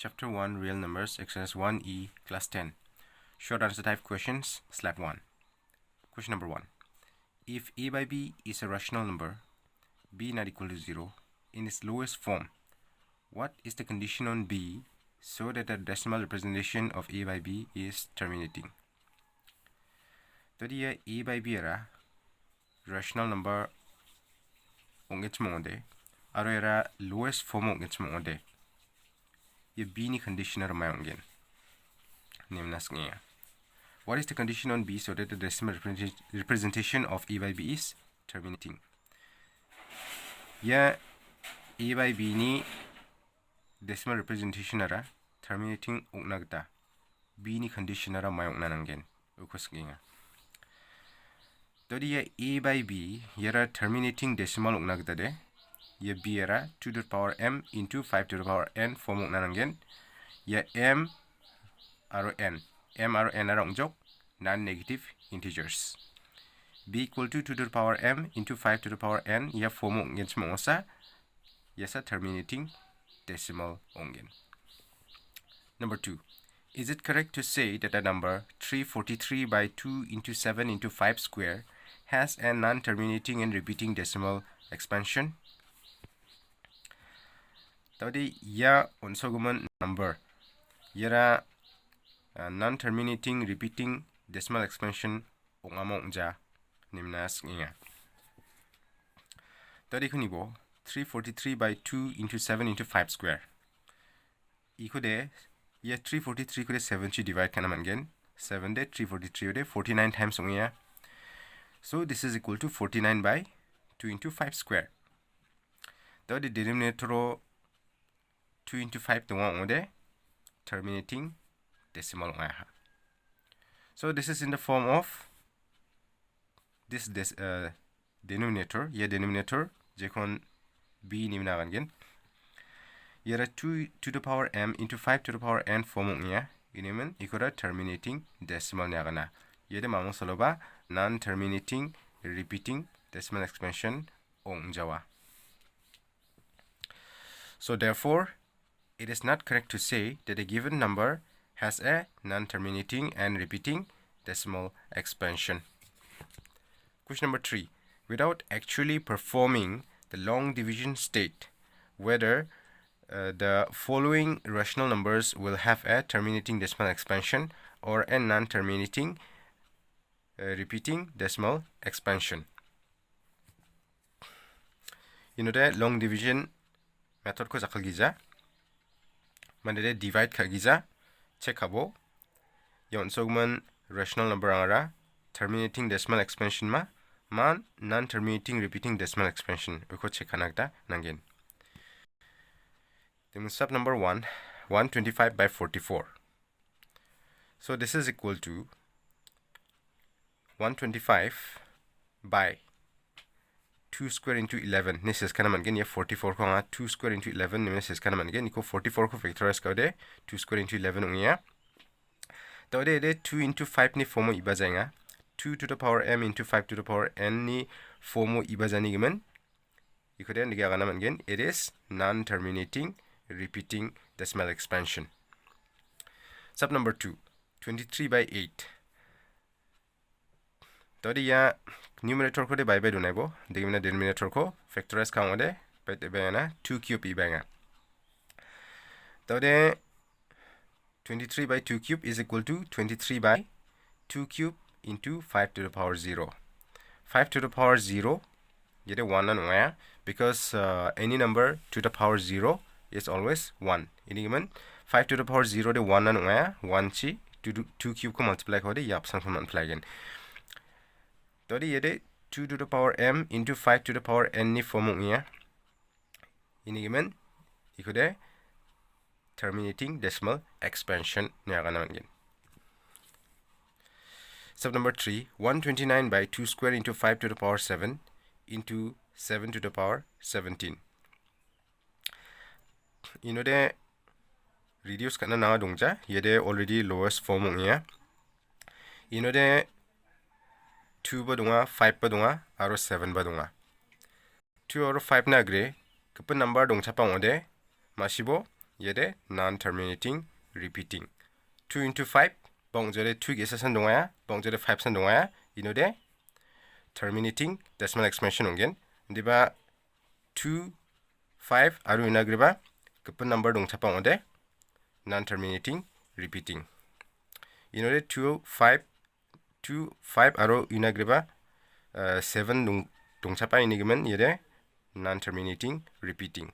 Chapter 1 Real Numbers, Exercise 1E, Class 10. Short answer type questions, Slab 1. Question number 1. If a by b is a rational number, b not equal to 0, in its lowest form, what is the condition on b so that the decimal representation of a by b is terminating? Tadi a by b era rational number ongets mode, aro era lowest form ongets mode. Ye b ni condition era mayongen. Nimnas nga. What is the condition on b so that the decimal representation of a by b is terminating? Ya a by b ni decimal representation era terminating ugnagda. B ni condition era mayong nanangen. Ukosginga. Todi ya a by b yera terminating decimal ugnagda de. Ya b era 2 to the power m into 5 to the power n form ugnanangen. Ya m aro n. M aro n are ongjok non-negative integers. B equal to 2 to the power m into 5 to the power n ya form ongen smongosa yasa terminating decimal ongen. Number 2. Is it correct to say that the number 343 by 2 into 7 into 5 square has a non-terminating and repeating decimal expansion? Tadi ya onsoguman number yara non-terminating repeating decimal expansion ongja nimnas nga. Tadi kunibo 343 by 2 into 7 into 5 square. Ikode ya 343 kode 7 chi divide kana mangen 7 de 343 de 49 times ongya. So this is equal to 49 by 2 into 5 square. Tadi denominator 2 into 5 the one ode terminating decimal ongya. So this is in the form of this denominator. Yeah, denominator jekon b nimna gangen. Yera 2 to the power m into 5 to the power n form ongya. Inimen ikora terminating decimal nyagana. Yede mamong soloba non-terminating repeating decimal expansion ongjawa. So therefore, it is not correct to say that a given number has a non-terminating and repeating decimal expansion. Question number 3. Without actually performing the long division state, whether the following rational numbers will have a terminating decimal expansion or a non-terminating repeating decimal expansion. You know the long division method ko jakal giza. Mandede divide ka giza. Check habo. Yon sogman rational number angara terminating decimal expansion ma man non-terminating repeating decimal expansion. Uko check kanagda nangen. Then step number 1, 125 by 44. So this is equal to 125 by 2 square into 11. This is kanaman again. 44 ko 2 square into 11. This is kanaman again. Iko 44 ko factorize ko de 2 square into 11 ungiya. So de 2 into 5 ni formo ibaza 2 to the power m into 5 to the power n ni formo ibaza ni gimen. Iko de ndiga kanaman again. It is non-terminating repeating decimal expansion. Sub number 2, 23 by 8. Tadi ya numerator ko de by dunaibo, digimna denominator ko factorize ka ngode by de bayana 2 cube ibanga. Tadi 23 by 2 cube is equal to 23 by 2 cube into 5 to the power 0. 5 to the power 0 yede 1 and because any number to the power 0 is always 1. Ini given 5 to the power 0 de 1 and 1 chi 2 cube ko multiply ko de yap sang multiply again. Todi yede 2 to the power m into 5 to the power n ni form ongya. Ini given ikode terminating decimal expansion nyagana again. Step number 3, 129 by 2 square into 5 to the power 7 into 7 to the power 17. You know the reduce kana na dongja yede already lowest form ongya. You know the 2 ba dunga 5 ba dunga aro 7 ba dunga 2 aro 5 na gre kapan number dong chapa ngode masibo yede non-terminating repeating 2 into 5 bongjore 2 gesa san dongaya bongjore 5 san dongaya inode terminating decimal expansion onggen ndiba 2 5 aru inagriba kupun number dongchapang ode non-terminating repeating inode 2 5 aru inagriba 7 dongchapa inigimen yede non-terminating repeating